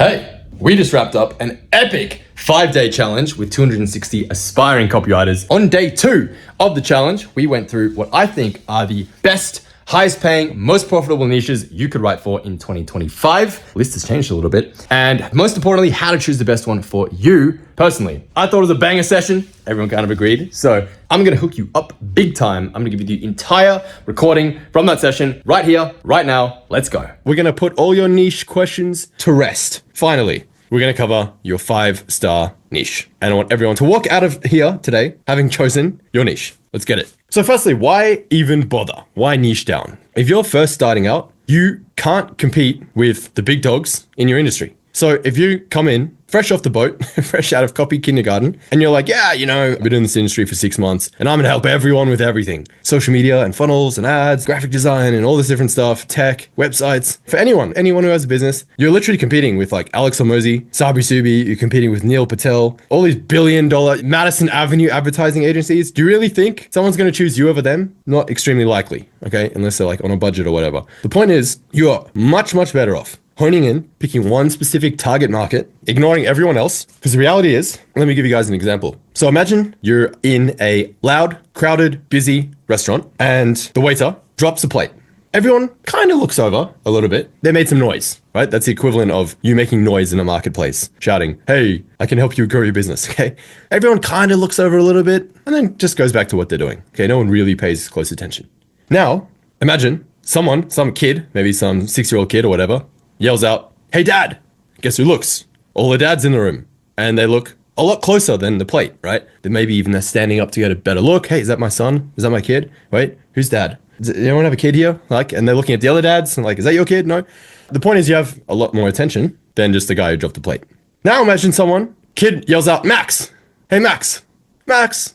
Hey, we just wrapped up an epic 5-day challenge with 260 aspiring copywriters. On day 2 of the challenge, we went through what I think are the best, highest paying, most profitable niches you could write for in 2025. List has changed a little bit. And most importantly, how to choose the best one for you personally. I thought it was a banger session. Everyone kind of agreed. So I'm going to hook you up big time. I'm going to give you the entire recording from that session right here, right now. Let's go. We're going to put all your niche questions to rest. Finally, we're going to cover your 5-star niche. And I want everyone to walk out of here today having chosen your niche. Let's get it. So firstly, why even bother? Why niche down? If you're first starting out, you can't compete with the big dogs in your industry. So if you come in fresh off the boat, fresh out of copy kindergarten, and you're like, yeah, I've been in this industry for 6 months and I'm going to help everyone with everything. Social media and funnels and ads, graphic design and all this different stuff, tech, websites. For anyone who has a business, you're literally competing with like Alex Hormozi, Sabri Subi, you're competing with Neil Patel, all these $billion Madison Avenue advertising agencies. Do you really think someone's going to choose you over them? Not extremely likely, okay? Unless they're like on a budget or whatever. The point is, you are much, much better off honing in, picking one specific target market, ignoring everyone else. Because the reality is, let me give you guys an example. So imagine you're in a loud, crowded, busy restaurant and the waiter drops a plate. Everyone kind of looks over a little bit. They made some noise, right? That's the equivalent of you making noise in a marketplace, shouting, hey, I can help you grow your business, okay? Everyone kind of looks over a little bit and then just goes back to what they're doing, okay? No one really pays close attention. Now, imagine some kid, maybe some 6-year-old kid or whatever, yells out, hey dad, guess who looks? All the dads in the room. And they look a lot closer than the plate, right? Then maybe even they're standing up to get a better look. Hey, is that my son? Is that my kid? Wait, who's dad? Does anyone have a kid here? And they're looking at the other dads and is that your kid? No. The point is you have a lot more attention than just the guy who dropped the plate. Now imagine kid yells out, Max. Hey, Max. Max.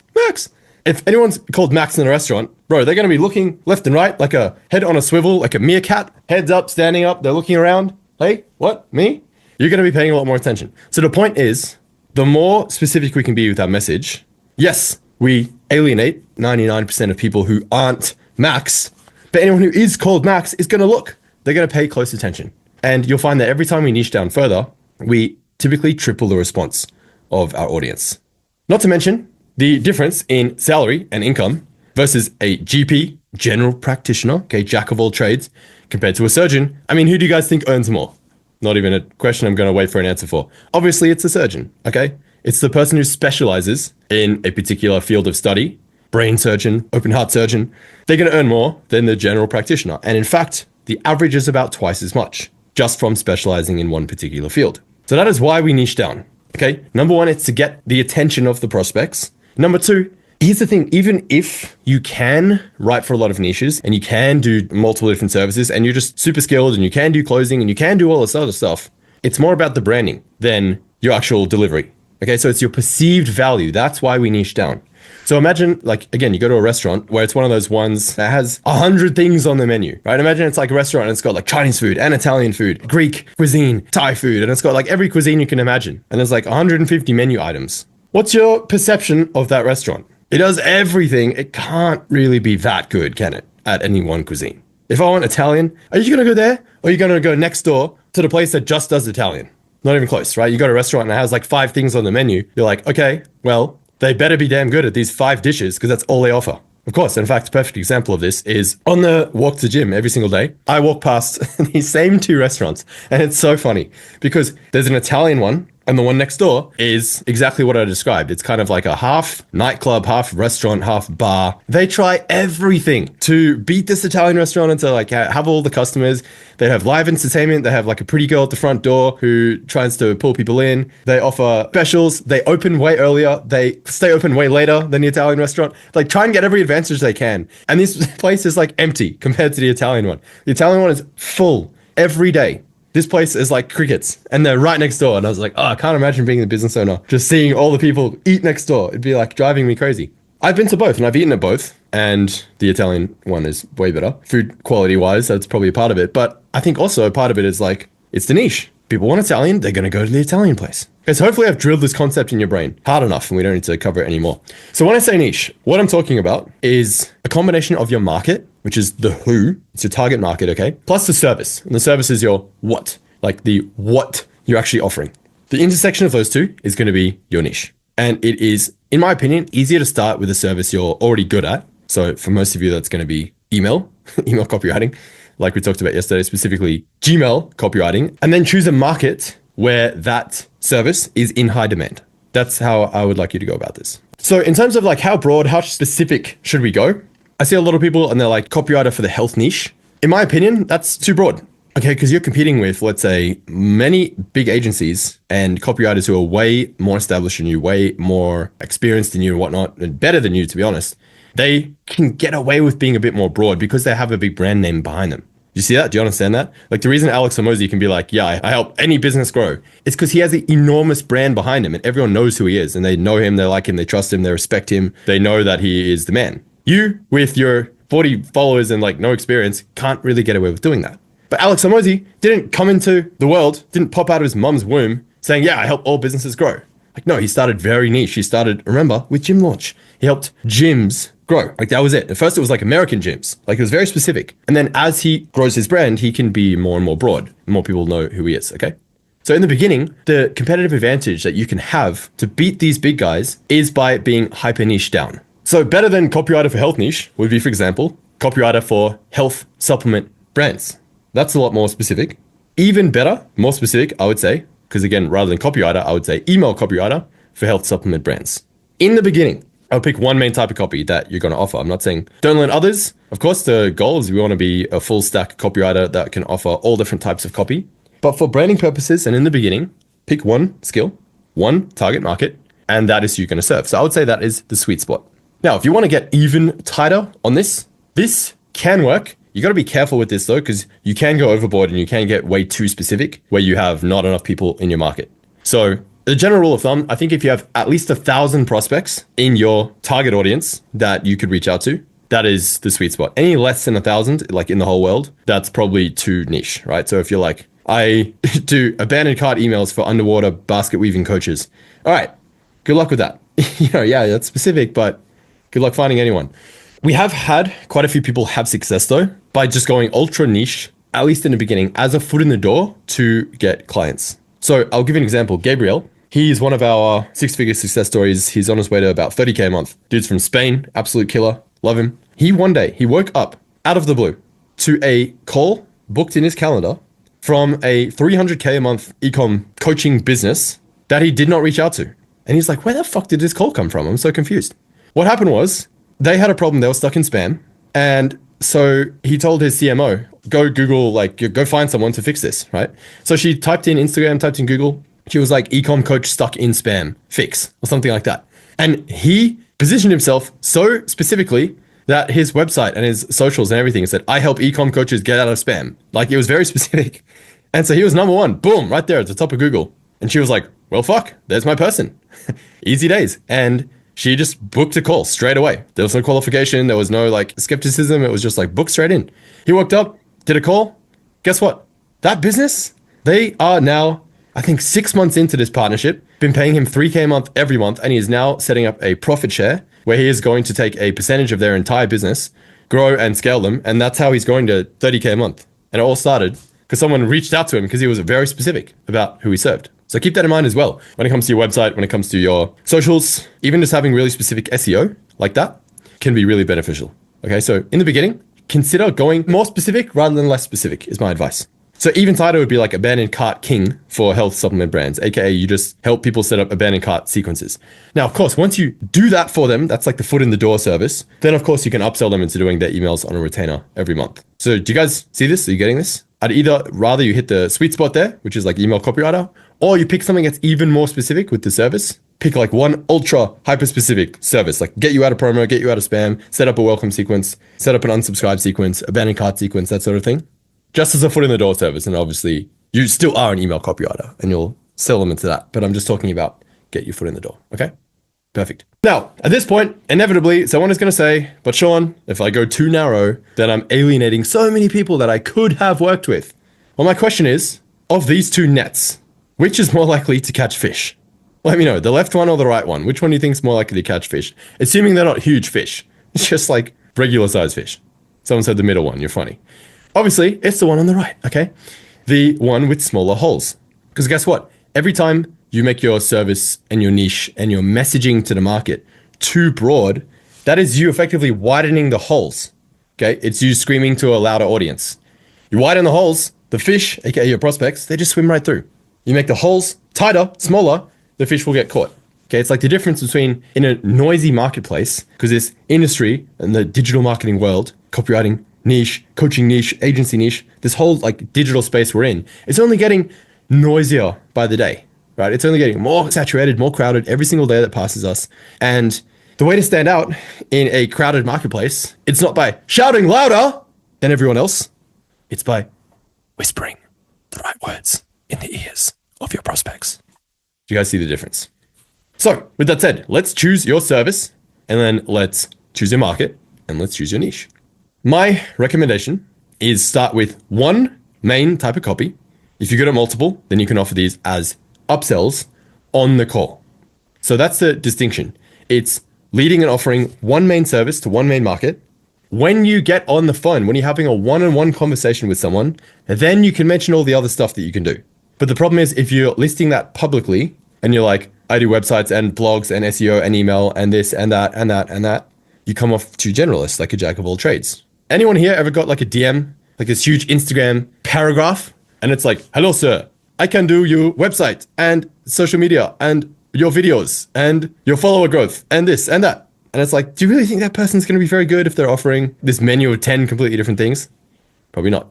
If anyone's called Max in a restaurant, bro, they're going to be looking left and right like a head on a swivel, like a meerkat, heads up, standing up. They're looking around. Hey, what? Me? You're going to be paying a lot more attention. So the point is, the more specific we can be with our message, yes, we alienate 99% of people who aren't Max, but anyone who is called Max is going to look. They're going to pay close attention. And you'll find that every time we niche down further, we typically triple the response of our audience. Not to mention the difference in salary and income versus a GP, general practitioner, okay, jack of all trades, compared to a surgeon. I mean, who do you guys think earns more? Not even a question I'm going to wait for an answer for. Obviously, it's a surgeon, okay? It's the person who specializes in a particular field of study, brain surgeon, open heart surgeon. They're going to earn more than the general practitioner. And in fact, the average is about twice as much, just from specializing in one particular field. So that is why we niche down, okay? Number one, it's to get the attention of the prospects. Number two, here's the thing, even if you can write for a lot of niches and you can do multiple different services and you're just super skilled and you can do closing and you can do all this other stuff, it's more about the branding than your actual delivery. Okay, so it's your perceived value. That's why we niche down. So imagine, again, you go to a restaurant where it's one of those ones that has 100 things on the menu, right? Imagine it's like a restaurant and it's got Chinese food and Italian food, Greek cuisine, Thai food, and it's got every cuisine you can imagine. And there's 150 menu items. What's your perception of that restaurant? It does everything. It can't really be that good, can it, at any one cuisine? If I want Italian, are you going to go there? Or are you going to go next door to the place that just does Italian? Not even close, right? You go to a restaurant and it has 5 things on the menu. You're like, okay, well, they better be damn good at these 5 dishes because that's all they offer. Of course, in fact, a perfect example of this is on the walk to gym every single day, I walk past these same 2 restaurants. And it's so funny because there's an Italian one and the one next door is exactly what I described. It's kind of like a half nightclub, half restaurant, half bar. They try everything to beat this Italian restaurant and to have all the customers. They have live entertainment. They have a pretty girl at the front door who tries to pull people in. They offer specials. They open way earlier. They stay open way later than the Italian restaurant. Try and get every advantage they can. And this place is empty compared to the Italian one. The Italian one is full every day. This place is like crickets and they're right next door. And I was like, I can't imagine being the business owner, just seeing all the people eat next door. It'd be driving me crazy. I've been to both and I've eaten at both. And the Italian one is way better. Food quality wise, that's probably a part of it. But I think also a part of it is it's the niche. People want Italian, they're going to go to the Italian place. Okay, so hopefully I've drilled this concept in your brain hard enough and we don't need to cover it anymore. So when I say niche, what I'm talking about is a combination of your market, which is the who, it's your target market, okay? Plus the service. And the service is your what, the what you're actually offering. The intersection of those two is going to be your niche. And it is, in my opinion, easier to start with a service you're already good at. So for most of you, that's going to be email copywriting, like we talked about yesterday, specifically Gmail copywriting, and then choose a market where that service is in high demand. That's how I would like you to go about this. So in terms of like how broad, how specific should we go? I see a lot of people and they're like copywriter for the health niche. In my opinion, that's too broad. Okay, because you're competing with, let's say, many big agencies and copywriters who are way more established than you, way more experienced than you and whatnot, and better than you, to be honest. They can get away with being a bit more broad because they have a big brand name behind them. You see that? Do you understand that? Like the reason Alex Hormozi can be like, yeah, I help any business grow. It's because he has an enormous brand behind him and everyone knows who he is and they know him, they like him, they trust him, they respect him. They know that he is the man. You, with your 40 followers and like no experience, can't really get away with doing that. But Alex Hormozi didn't come into the world, didn't pop out of his mum's womb saying, yeah, I help all businesses grow. Like, no, he started very niche. He started, remember, with Gym Launch. He helped gyms grow. Like that was it. At first it was like American gyms. Like it was very specific. And then as he grows his brand, he can be more and more broad. More people know who he is, okay? So in the beginning, the competitive advantage that you can have to beat these big guys is by being hyper niche down. So better than copywriter for health niche would be, for example, copywriter for health supplement brands. That's a lot more specific. Even better, more specific, I would say, because again, rather than copywriter, I would say email copywriter for health supplement brands. In the beginning, I'll pick one main type of copy that you're going to offer. I'm not saying don't learn others. Of course, the goal is we want to be a full stack copywriter that can offer all different types of copy. But for branding purposes and in the beginning, pick one skill, one target market, and that is who you're going to serve. So I would say that is the sweet spot. Now, if you want to get even tighter on this can work. You got to be careful with this though, because you can go overboard and you can get way too specific where you have not enough people in your market. So the general rule of thumb, I think if you have at least 1,000 prospects in your target audience that you could reach out to, that is the sweet spot. Any less than 1,000, like in the whole world, that's probably too niche, right? So if you're like, I do abandoned cart emails for underwater basket weaving coaches. All right, good luck with that. Yeah, that's specific, but good luck finding anyone. We have had quite a few people have success though by just going ultra niche, at least in the beginning, as a foot in the door to get clients. So I'll give you an example. Gabriel, he's one of our 6-figure success stories. He's on his way to about 30K a month. Dude's from Spain, absolute killer, love him. He woke up out of the blue to a call booked in his calendar from a 300K a month ecom coaching business that he did not reach out to. And he's like, where the fuck did this call come from? I'm so confused. What happened was, they had a problem. They were stuck in spam. And so he told his CMO, go Google, go find someone to fix this, right? So she typed in Instagram, typed in Google. She was like, ecom coach stuck in spam, fix, or something like that. And he positioned himself so specifically that his website and his socials and everything said, I help ecom coaches get out of spam. Like it was very specific. And so he was number one, boom, right there at the top of Google. And she was like, well, fuck, there's my person. Easy days. And she just booked a call straight away. There was no qualification. There was no skepticism. It was just book straight in. He walked up, did a call. Guess what? That business, they are now, I think 6 months into this partnership, been paying him 3K a month every month. And he is now setting up a profit share where he is going to take a percentage of their entire business, grow and scale them. And that's how he's going to 30K a month. And it all started because someone reached out to him because he was very specific about who he served. So keep that in mind as well. When it comes to your website, when it comes to your socials, even just having really specific SEO like that can be really beneficial. Okay, so in the beginning, consider going more specific rather than less specific is my advice. So even tighter would be like abandoned cart king for health supplement brands, aka you just help people set up abandoned cart sequences. Now, of course, once you do that for them, that's like the foot in the door service, then of course you can upsell them into doing their emails on a retainer every month. So do you guys see this? Are you getting this? I'd either rather you hit the sweet spot there, which is like email copywriter, or you pick something that's even more specific with the service. Pick like one ultra hyper specific service, like get you out of promo, get you out of spam, set up a welcome sequence, set up an unsubscribe sequence, abandoned cart sequence, that sort of thing. Just as a foot in the door service. And obviously you still are an email copywriter and you'll sell them into that. But I'm just talking about get your foot in the door. Okay, perfect. Now, at this point, inevitably, someone is going to say, but Sean, if I go too narrow, then I'm alienating so many people that I could have worked with. Well, my question is, of these two nets, which is more likely to catch fish? Let me know, the left one or the right one. Which one do you think is more likely to catch fish? Assuming they're not huge fish. It's just like regular size fish. Someone said the middle one, you're funny. Obviously, it's the one on the right, okay? The one with smaller holes. Because guess what? Every time you make your service and your niche and your messaging to the market too broad, that is you effectively widening the holes. Okay, it's you screaming to a louder audience. You widen the holes, the fish, aka your prospects, they just swim right through. You make the holes tighter, smaller, the fish will get caught. Okay, it's like the difference between in a noisy marketplace, because this industry and the digital marketing world, copywriting niche, coaching niche, agency niche, this whole like digital space we're in, it's only getting noisier by the day, right? It's only getting more saturated, more crowded every single day that passes us. And the way to stand out in a crowded marketplace, it's not by shouting louder than everyone else. It's by whispering the right words in the ears of your prospects. Do you guys see the difference? So with that said, let's choose your service and then let's choose your market and let's choose your niche. My recommendation is start with one main type of copy. If you're good at multiple, then you can offer these as upsells on the call. So that's the distinction. It's leading and offering one main service to one main market. When you get on the phone, when you're having a one-on-one conversation with someone, then you can mention all the other stuff that you can do. But the problem is if you're listing that publicly and you're like, I do websites and blogs and SEO and email and this and that and that and that, you come off too generalist, like a jack of all trades. Anyone here ever got like a DM, like this huge Instagram paragraph? And it's like, hello, sir, I can do your website and social media and your videos and your follower growth and this and that. And it's like, do you really think that person's going to be very good if they're offering this menu of 10 completely different things? Probably not.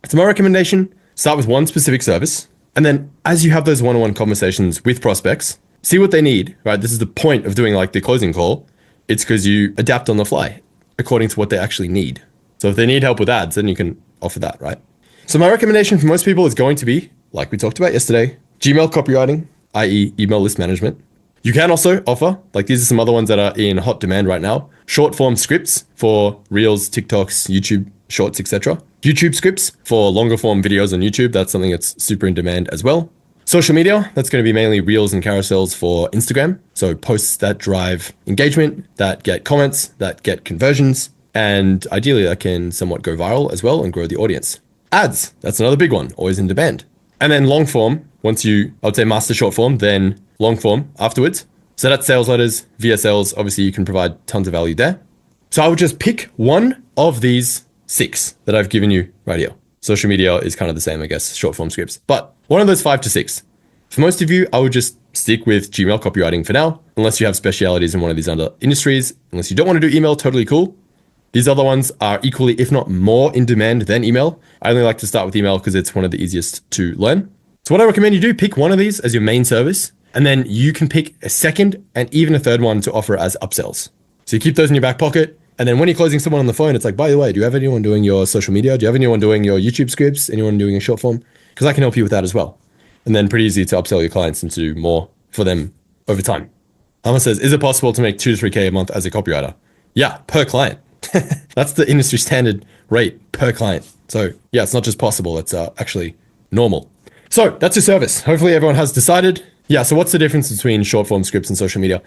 So my recommendation, start with one specific service. And then as you have those one-on-one conversations with prospects, see what they need, right? This is the point of doing like the closing call. It's because you adapt on the fly according to what they actually need. So if they need help with ads, then you can offer that, right? So my recommendation for most people is going to be, like we talked about yesterday, Gmail copywriting, i.e. email list management. You can also offer, like these are some other ones that are in hot demand right now, short form scripts for Reels, TikToks, YouTube Shorts, etc. YouTube scripts for longer form videos on YouTube. That's something that's super in demand as well. Social media, that's going to be mainly Reels and carousels for Instagram. So posts that drive engagement, that get comments, that get conversions, and ideally that can somewhat go viral as well and grow the audience. Ads, that's another big one, always in demand. And then long form, once you, I would say master short form, then long form afterwards. So that's sales letters, VSLs. Obviously you can provide tons of value there. So I would just pick one of these 6 that I've given you right here. Social media is kind of the same, I guess, short form scripts, but one of those 5 to 6. For most of you, I would just stick with Gmail copywriting for now, unless you have specialities in one of these other industries. Unless you don't want to do email, totally cool. These other ones are equally, if not more in demand than email. I only like to start with email because it's one of the easiest to learn. So what I recommend you do, pick one of these as your main service, and then you can pick a second and even a third one to offer as upsells. So you keep those in your back pocket. And then when you're closing someone on the phone, it's like, by the way, do you have anyone doing your social media? Do you have anyone doing your YouTube scripts? Anyone doing a short form? Because I can help you with that as well. And then pretty easy to upsell your clients and to do more for them over time. Alma says, is it possible to make 2 to 3K a month as a copywriter? Yeah, per client. That's the industry standard rate per client. So yeah, it's not just possible, it's actually normal. So that's your service. Hopefully everyone has decided. Yeah, so what's the difference between short form scripts and social media?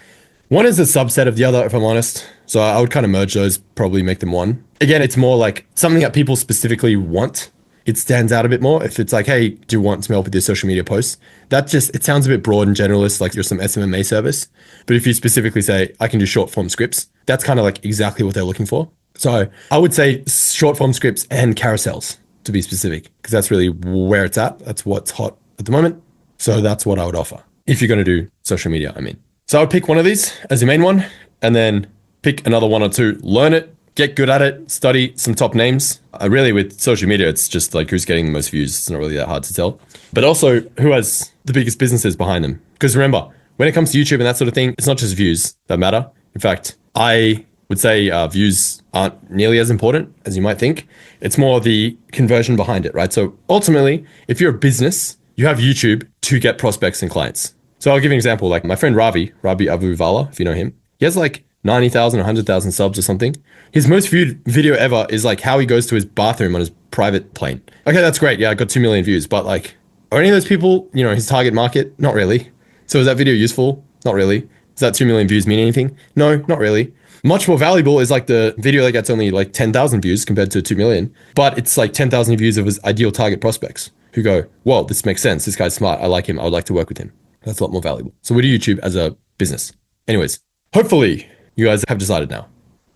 One is a subset of the other, if I'm honest. So I would kind of merge those, probably make them one. Again, it's more like something that people specifically want. It stands out a bit more. If it's like, hey, do you want some help with your social media posts? That just, it sounds a bit broad and generalist, like you're some SMMA service. But if you specifically say, I can do short form scripts, that's kind of like exactly what they're looking for. So I would say short form scripts and carousels to be specific, because that's really where it's at. That's what's hot at the moment. So that's what I would offer if you're going to do social media, I mean. So I would pick one of these as your main one and then pick another one or two, learn it, get good at it, study some top names. Really with social media, it's just like who's getting the most views. It's not really that hard to tell, but also who has the biggest businesses behind them. Because remember, when it comes to YouTube and that sort of thing, it's not just views that matter. In fact, I would say views aren't nearly as important as you might think. It's more the conversion behind it, right? So ultimately, if you're a business, you have YouTube to get prospects and clients. So I'll give you an example, like my friend Ravi Avuvala, if you know him, he has like 90,000, 100,000 subs or something. His most viewed video ever is like how he goes to his bathroom on his private plane. Okay, that's great. Yeah, I got 2 million views, but like, are any of those people, you know, his target market? Not really. So is that video useful? Not really. Does that 2 million views mean anything? No, not really. Much more valuable is like the video that gets only like 10,000 views compared to 2 million, but it's like 10,000 views of his ideal target prospects who go, whoa, this makes sense. This guy's smart. I like him. I would like to work with him. That's a lot more valuable. So we do YouTube as a business. Anyways, hopefully you guys have decided now.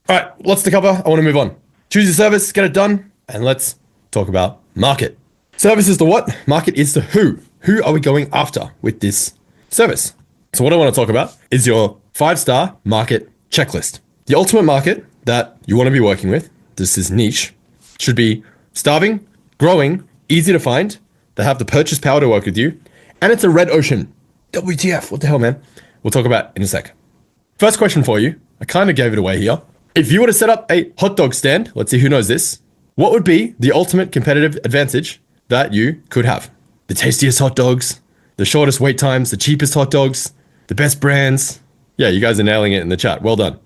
All right, lots to cover. I want to move on. Choose your service, get it done, and let's talk about market. Service is the what? Market is the who. Who are we going after with this service? So what I want to talk about is your 5-star market checklist. The ultimate market that you want to be working with, this is niche, should be starving, growing, easy to find, they have the purchase power to work with you, and it's a red ocean. WTF, what the hell, man? We'll talk about it in a sec. First question for you, I kind of gave it away here. If you were to set up a hot dog stand, let's see who knows this, what would be the ultimate competitive advantage that you could have? The tastiest hot dogs, the shortest wait times, the cheapest hot dogs, the best brands. Yeah, you guys are nailing it in the chat. Well done.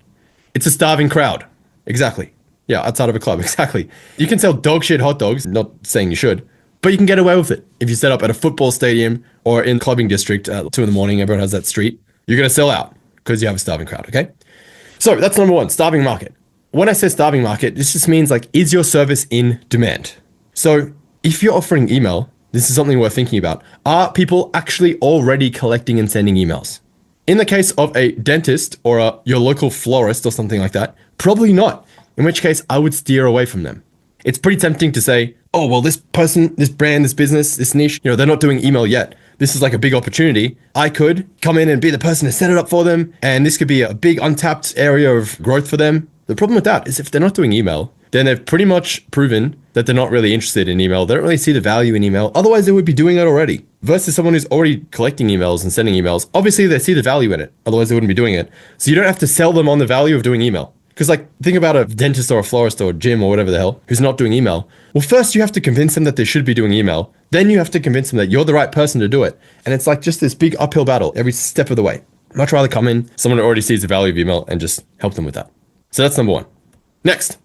It's a starving crowd. Exactly. Yeah, outside of a club. Exactly. You can sell dog shit hot dogs, not saying you should, but you can get away with it. If you set up at a football stadium or in clubbing district at 2 a.m, everyone has that street, you're going to sell out because you have a starving crowd, okay? So that's number one, starving market. When I say starving market, this just means like, is your service in demand? So if you're offering email, this is something worth thinking about. Are people actually already collecting and sending emails? In the case of a dentist or your local florist or something like that, probably not. In which case, I would steer away from them. It's pretty tempting to say, oh, well, this person, this brand, this business, this niche, they're not doing email yet. This is like a big opportunity. I could come in and be the person to set it up for them. And this could be a big untapped area of growth for them. The problem with that is if they're not doing email, then they've pretty much proven that they're not really interested in email. They don't really see the value in email. Otherwise, they would be doing it already. Versus someone who's already collecting emails and sending emails. Obviously, they see the value in it. Otherwise, they wouldn't be doing it. So you don't have to sell them on the value of doing email. Because like, think about a dentist or a florist or a gym or whatever the hell who's not doing email. Well, first you have to convince them that they should be doing email. Then you have to convince them that you're the right person to do it. And it's like just this big uphill battle every step of the way. I'd much rather come in, someone who already sees the value of email and just help them with that. So that's number one. Next,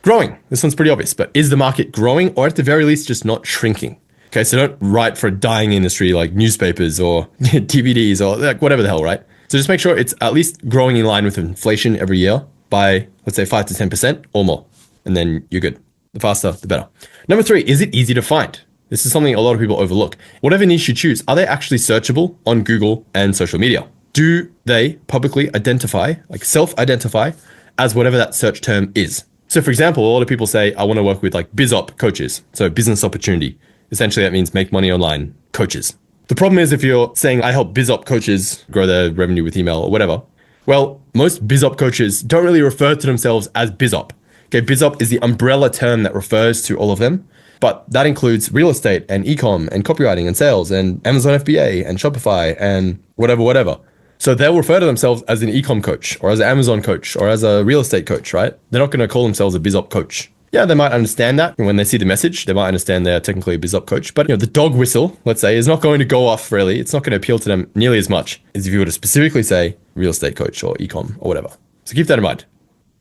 growing. This one's pretty obvious, but is the market growing or at the very least just not shrinking? Okay, so don't write for a dying industry like newspapers or DVDs or like whatever the hell, right? So just make sure it's at least growing in line with inflation every year by, let's say, 5 to 10% or more. And then you're good. The faster, the better. Number 3, is it easy to find? This is something a lot of people overlook. Whatever niche you choose, are they actually searchable on Google and social media? Do they publicly identify, like self-identify as whatever that search term is? So for example, a lot of people say, I want to work with like BizOp coaches. So business opportunity. Essentially, that means make money online coaches. The problem is if you're saying, I help BizOp coaches grow their revenue with email or whatever, well, most BizOp coaches don't really refer to themselves as BizOp. Okay, BizOp is the umbrella term that refers to all of them, but that includes real estate and e-com and copywriting and sales and Amazon FBA and Shopify and whatever. So they'll refer to themselves as an e-com coach or as an Amazon coach or as a real estate coach, right? They're not going to call themselves a BizOp coach. Yeah, they might understand that. And when they see the message, they might understand they're technically a BizOp coach. But the dog whistle, let's say, is not going to go off really. It's not going to appeal to them nearly as much as if you were to specifically say real estate coach or e-com or whatever. So keep that in mind.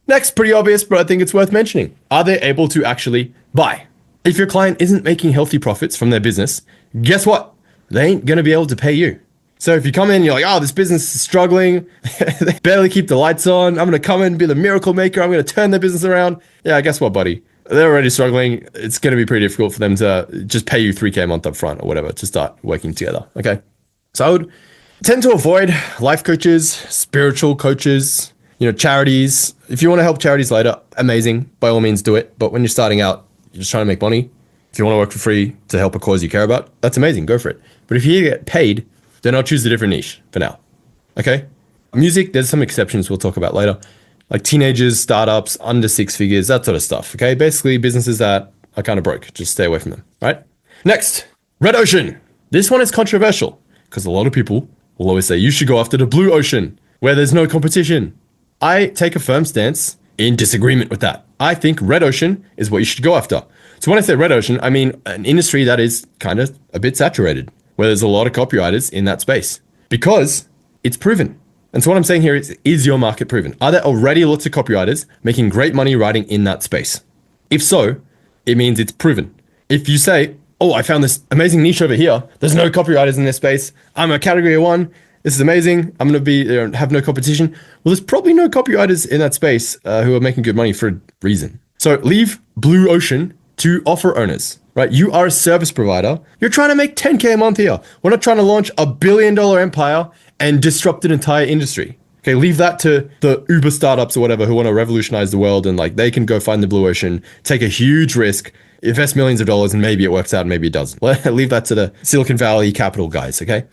Next, pretty obvious, but I think it's worth mentioning. Are they able to actually buy? If your client isn't making healthy profits from their business, guess what? They ain't going to be able to pay you. So if you come in, you're like, oh, this business is struggling. They barely keep the lights on. I'm going to come in and be the miracle maker. I'm going to turn their business around. Yeah, guess what, buddy? They're already struggling. It's going to be pretty difficult for them to just pay you $3K a month up front or whatever to start working together. Okay. So I would tend to avoid life coaches, spiritual coaches, charities. If you want to help charities later, amazing. By all means, do it. But when you're starting out, you're just trying to make money. If you want to work for free to help a cause you care about, that's amazing. Go for it. But if you get paid, then I'll choose a different niche for now. Okay. Music, there's some exceptions we'll talk about later. Like teenagers, startups, under 6 figures, that sort of stuff. Okay. Basically businesses that are kind of broke. Just stay away from them. Right. Next, red ocean. This one is controversial because a lot of people will always say you should go after the blue ocean where there's no competition. I take a firm stance in disagreement with that. I think red ocean is what you should go after. So when I say red ocean, I mean an industry that is kind of a bit saturated, where there's a lot of copywriters in that space because it's proven. And so what I'm saying here is your market proven? Are there already lots of copywriters making great money writing in that space? If so, it means it's proven. If you say, oh, I found this amazing niche over here, there's no copywriters in this space, I'm a category 1, this is amazing, I'm going to have no competition. Well, there's probably no copywriters in that space who are making good money for a reason. So leave blue ocean to offer owners, right? You are a service provider. You're trying to make 10K a month here. We're not trying to launch $1 billion empire and disrupt an entire industry. Okay, leave that to the Uber startups or whatever who want to revolutionize the world, and like they can go find the blue ocean, take a huge risk, invest millions of dollars, and maybe it works out and maybe it doesn't. Leave that to the Silicon Valley capital guys, okay?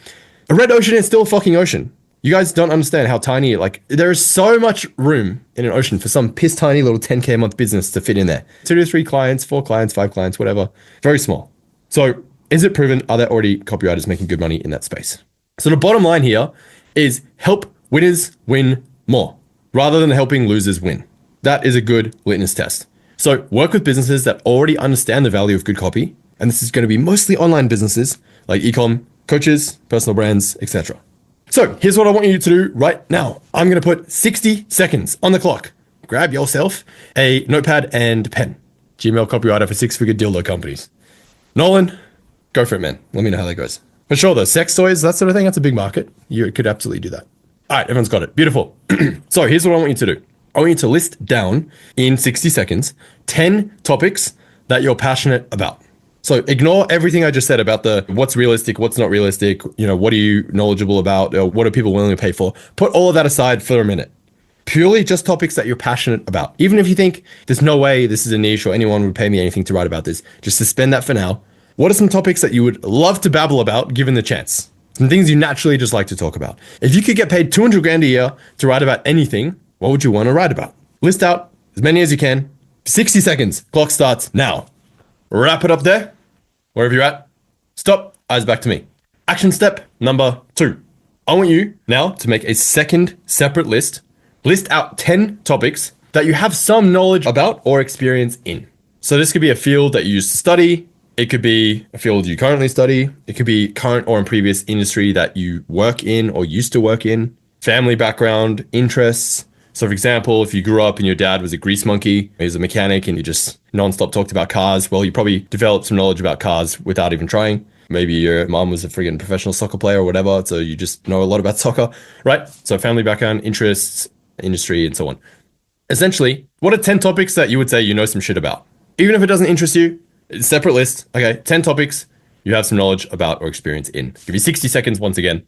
A red ocean is still a fucking ocean. You guys don't understand how tiny, like, there is so much room in an ocean for some piss tiny little 10K a month business to fit in there. 2 to 3 clients, 4 clients, 5 clients, whatever. Very small. So is it proven? Are there already copywriters making good money in that space? So the bottom line here is help winners win more rather than helping losers win. That is a good litmus test. So work with businesses that already understand the value of good copy. And this is going to be mostly online businesses like ecom, coaches, personal brands, etc. So here's what I want you to do right now. I'm going to put 60 seconds on the clock. Grab yourself a notepad and pen. Gmail copywriter for 6-figure dildo companies. Nolan, go for it, man. Let me know how that goes. For sure, though, sex toys, that sort of thing, that's a big market. You could absolutely do that. All right, everyone's got it. Beautiful. So here's what I want you to do. I want you to list down in 60 seconds 10 topics that you're passionate about. So ignore everything I just said about the what's realistic, what's not realistic, what are you knowledgeable about, or what are people willing to pay for? Put all of that aside for a minute. Purely just topics that you're passionate about. Even if you think there's no way this is a niche or anyone would pay me anything to write about this, just suspend that for now. What are some topics that you would love to babble about given the chance? Some things you naturally just like to talk about. If you could get paid 200 grand a year to write about anything, what would you want to write about? List out as many as you can. 60 seconds. Clock starts now. Wrap it up there. Wherever you're at. Stop. Eyes back to me. Action step number 2. I want you now to make a second separate list. List out 10 topics that you have some knowledge about or experience in. So this could be a field that you used to study. It could be a field you currently study. It could be current or in previous industry that you work in or used to work in. Family background, interests. So for example, if you grew up and your dad was a grease monkey, he was a mechanic and you just nonstop talked about cars, well, you probably developed some knowledge about cars without even trying. Maybe your mom was a friggin' professional soccer player or whatever, so you just know a lot about soccer, right? So family background, interests, industry, and so on. Essentially, what are 10 topics that you would say you know some shit about? Even if it doesn't interest you, separate list. Okay, 10 topics you have some knowledge about or experience in. Give you 60 seconds once again.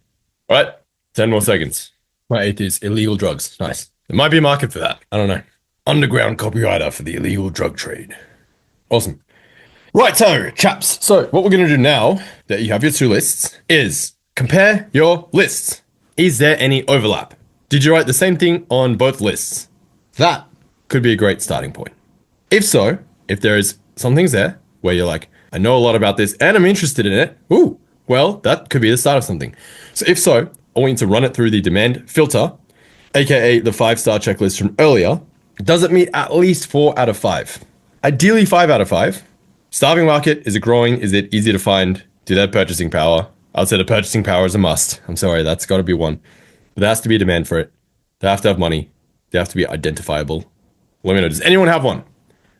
All right, 10 more seconds. My 8th is illegal drugs. Nice. There might be a market for that. I don't know. Underground copywriter for the illegal drug trade. Awesome. Right, so chaps. So what we're going to do now that you have your 2 lists is compare your lists. Is there any overlap? Did you write the same thing on both lists? That could be a great starting point. If so, if there is some things there where you're like, I know a lot about this and I'm interested in it. Ooh, well, that could be the start of something. So if so, I want you to run it through the demand filter, aka the 5-star checklist from earlier. Does it meet at least 4 out of 5? Ideally 5 out of 5. Starving market, is it growing? Is it easy to find? Do they have purchasing power? I'd say the purchasing power is a must. I'm sorry, that's got to be one. But there has to be a demand for it. They have to have money. They have to be identifiable. Let me know, does anyone have one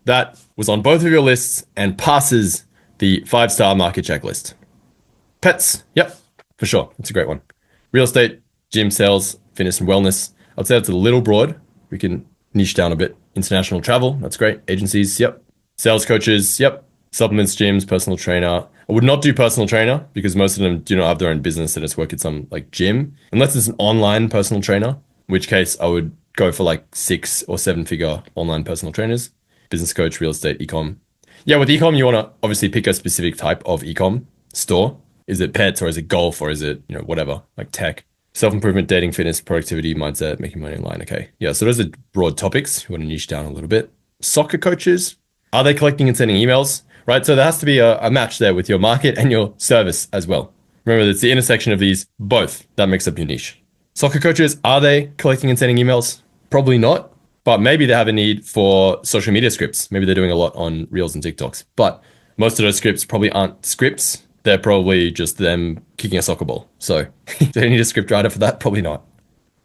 that was on both of your lists and passes the 5-star market checklist? Pets, yep, for sure. It's a great one. Real estate, gym, sales, fitness and wellness. I'd say that's a little broad. We can niche down a bit. International travel, that's great. Agencies, yep. Sales coaches, yep. Supplements, gyms, personal trainer. I would not do personal trainer because most of them do not have their own business. They just work at some like gym, unless it's an online personal trainer, in which case I would go for like 6 or 7-figure online personal trainers. Business coach, real estate, ecom. Yeah, with ecom, you want to obviously pick a specific type of ecom store. Is it pets or is it golf or is it, whatever, like tech, self-improvement, dating, fitness, productivity, mindset, making money online. Okay. Yeah. So those are broad topics. You want to niche down a little bit. Soccer coaches, are they collecting and sending emails? Right. So there has to be a match there with your market and your service as well. Remember, it's the intersection of these both that makes up your niche. Soccer coaches, are they collecting and sending emails? Probably not. But maybe they have a need for social media scripts. Maybe they're doing a lot on Reels and TikToks. But most of those scripts probably aren't scripts. They're probably just them kicking a soccer ball. So do they need a script writer for that? Probably not.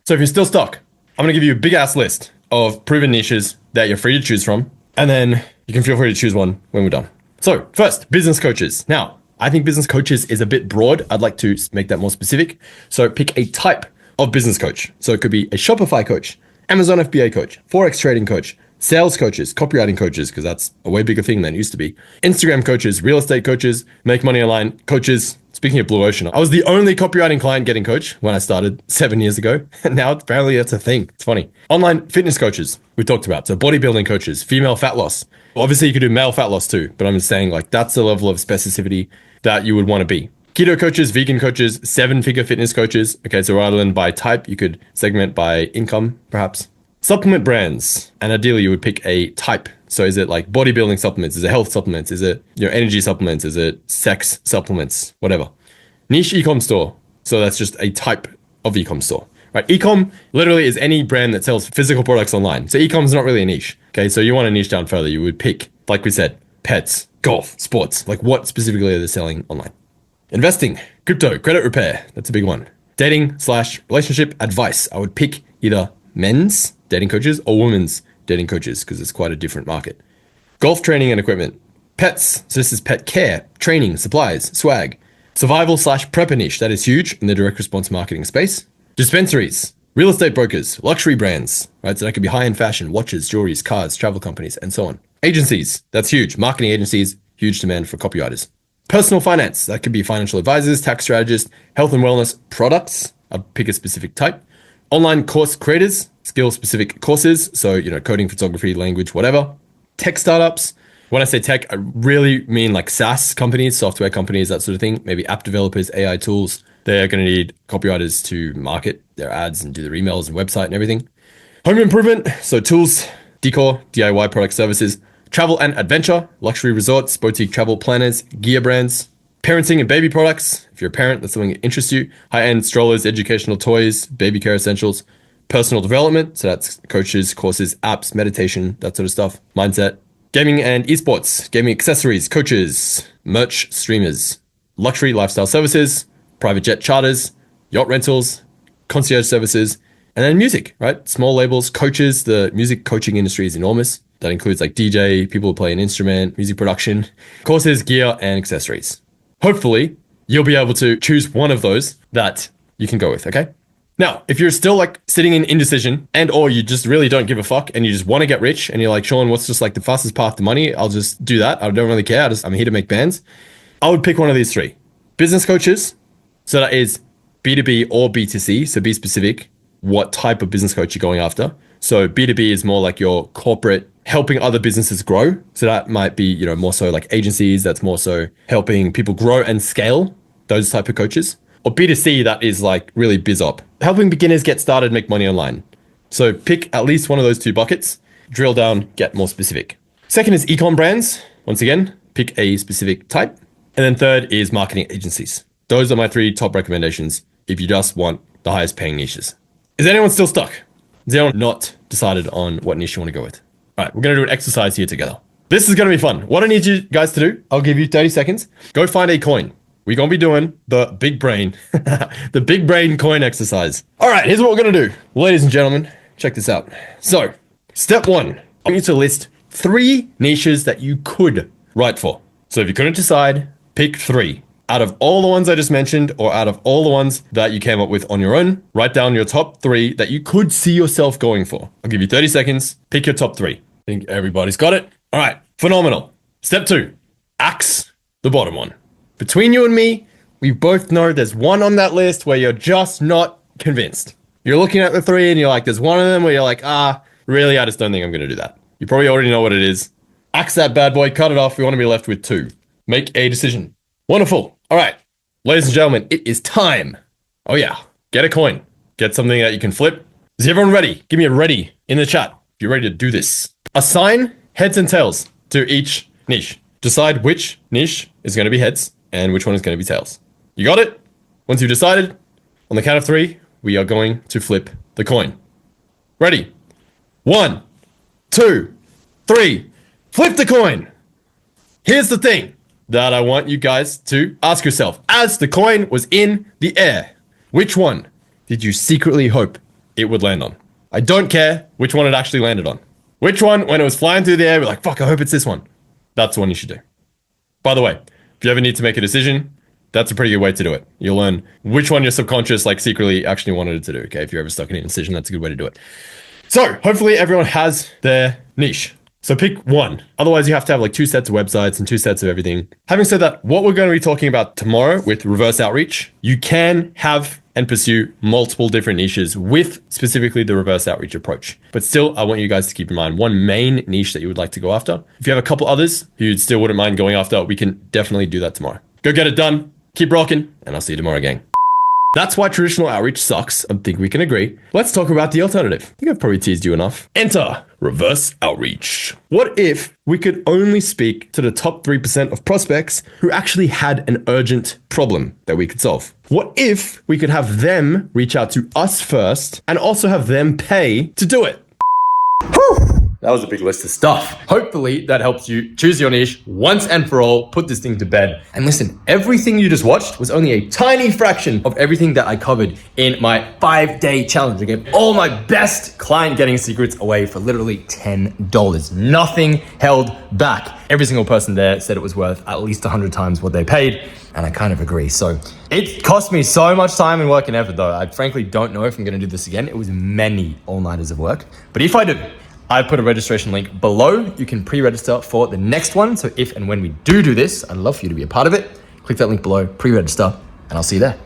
So if you're still stuck, I'm going to give you a big ass list of proven niches that you're free to choose from. And then you can feel free to choose one when we're done. So first, business coaches. Now, I think business coaches is a bit broad. I'd like to make that more specific. So pick a type of business coach. So it could be a Shopify coach, Amazon FBA coach, Forex trading coach, sales coaches, copywriting coaches, because that's a way bigger thing than it used to be. Instagram coaches, real estate coaches, make money online coaches. Speaking of Blue Ocean, I was the only copywriting client getting coached when I started 7 years ago. And now apparently that's a thing. It's funny. Online fitness coaches, we talked about. So bodybuilding coaches, female fat loss. Obviously you could do male fat loss too, but I'm just saying like that's the level of specificity that you would want to be. Keto coaches, vegan coaches, 7-figure fitness coaches. Okay, so rather than by type, you could segment by income, perhaps. Supplement brands, and ideally you would pick a type. So is it like bodybuilding supplements? Is it health supplements? Is it energy supplements? Is it sex supplements? Whatever. Niche e-com store. So that's just a type of e-com store, right? E-com literally is any brand that sells physical products online. So e-com is not really a niche. Okay, so you want to niche down further. You would pick, like we said, pets, golf, sports. Like what specifically are they selling online? Investing, crypto, credit repair. That's a big one. Dating/relationship advice. I would pick either men's dating coaches or women's dating coaches because it's quite a different market. Golf training and equipment. Pets. So this is pet care, training, supplies, swag. Survival/prepper niche. That is huge in the direct response marketing space. Dispensaries, real estate brokers, luxury brands, right? So that could be high-end fashion, watches, jewelries, cars, travel companies, and so on. Agencies. That's huge. Marketing agencies, huge demand for copywriters. Personal finance, that could be financial advisors, tax strategists, health and wellness products. I'll pick a specific type. Online course creators, skill-specific courses. So, coding, photography, language, whatever. Tech startups. When I say tech, I really mean like SaaS companies, software companies, that sort of thing. Maybe app developers, AI tools. They're going to need copywriters to market their ads and do their emails and website and everything. Home improvement, so tools, decor, DIY product services. Travel and adventure, luxury resorts, boutique travel planners, gear brands, parenting and baby products. If you're a parent, that's something that interests you. High-end strollers, educational toys, baby care essentials, personal development. So that's coaches, courses, apps, meditation, that sort of stuff. Mindset, gaming and esports, gaming accessories, coaches, merch, streamers, luxury lifestyle services, private jet charters, yacht rentals, concierge services, and then music, right? Small labels, coaches. The music coaching industry is enormous. That includes like DJ, people who play an instrument, music production, courses, gear, and accessories. Hopefully, you'll be able to choose one of those that you can go with, okay? Now, if you're still like sitting in indecision and or you just really don't give a fuck and you just want to get rich and you're like, Sean, what's just like the fastest path to money? I'll just do that. I don't really care. I'm here to make bands. I would pick one of these three. Business coaches. So that is B2B or B2C. So be specific what type of business coach you're going after. So B2B is more like your corporate helping other businesses grow. So that might be, more so like agencies. That's more so helping people grow and scale, those type of coaches. Or B2C, that is like really biz op, helping beginners get started, make money online. So pick at least one of those two buckets, drill down, get more specific. Second is e-com brands. Once again, pick a specific type. And then third is marketing agencies. Those are my three top recommendations if you just want the highest paying niches. Is anyone still stuck? Is anyone not decided on what niche you want to go with? All right, we're going to do an exercise here together. This is going to be fun. What I need you guys to do, I'll give you 30 seconds. Go find a coin. We're going to be doing the big brain, the big brain coin exercise. All right, here's what we're going to do. Ladies and gentlemen, check this out. So, step one, I want you to list 3 niches that you could write for. So if you couldn't decide, pick 3. Out of all the ones I just mentioned, or out of all the ones that you came up with on your own, write down your top 3 that you could see yourself going for. I'll give you 30 seconds. Pick your top 3. I think everybody's got it. All right, phenomenal. Step 2, axe the bottom one. Between you and me, we both know there's one on that list where you're just not convinced. You're looking at the 3 and you're like, there's one of them where you're like, really, I just don't think I'm going to do that. You probably already know what it is. Axe that bad boy, cut it off. We want to be left with 2. Make a decision. Wonderful. All right, ladies and gentlemen, it is time. Oh yeah, get a coin. Get something that you can flip. Is everyone ready? Give me a ready in the chat if you're ready to do this. Assign heads and tails to each niche. Decide which niche is going to be heads and which one is going to be tails. You got it? Once you've decided, on the count of 3, we are going to flip the coin. Ready? 1, 2, 3. Flip the coin. Here's the thing that I want you guys to ask yourself. As the coin was in the air, which one did you secretly hope it would land on? I don't care which one it actually landed on. Which one, when it was flying through the air, we're like, fuck, I hope it's this one. That's the one you should do. By the way, if you ever need to make a decision, that's a pretty good way to do it. You'll learn which one your subconscious secretly actually wanted it to do. Okay, if you're ever stuck in a decision, that's a good way to do it. So hopefully everyone has their niche. So pick one. Otherwise, you have to have like 2 sets of websites and 2 sets of everything. Having said that, what we're going to be talking about tomorrow with reverse outreach, you can have and pursue multiple different niches with specifically the reverse outreach approach. But still, I want you guys to keep in mind one main niche that you would like to go after. If you have a couple others who you still wouldn't mind going after, we can definitely do that tomorrow. Go get it done. Keep rocking, and I'll see you tomorrow, gang. That's why traditional outreach sucks. I think we can agree. Let's talk about the alternative. I think I've probably teased you enough. Enter reverse outreach. What if we could only speak to the top 3% of prospects who actually had an urgent problem that we could solve? What if we could have them reach out to us first and also have them pay to do it? That was a big list of stuff. Hopefully that helps you choose your niche once and for all, put this thing to bed. And listen, everything you just watched was only a tiny fraction of everything that I covered in my 5-day challenge. I gave all my best client getting secrets away for literally $10. Nothing held back. Every single person there said it was worth at least 100 times what they paid. And I kind of agree. So it cost me so much time and work and effort though. I frankly don't know if I'm gonna do this again. It was many all-nighters of work. But if I do, I put a registration link below. You can pre-register for the next one. So if and when we do this, I'd love for you to be a part of it. Click that link below, pre-register, and I'll see you there.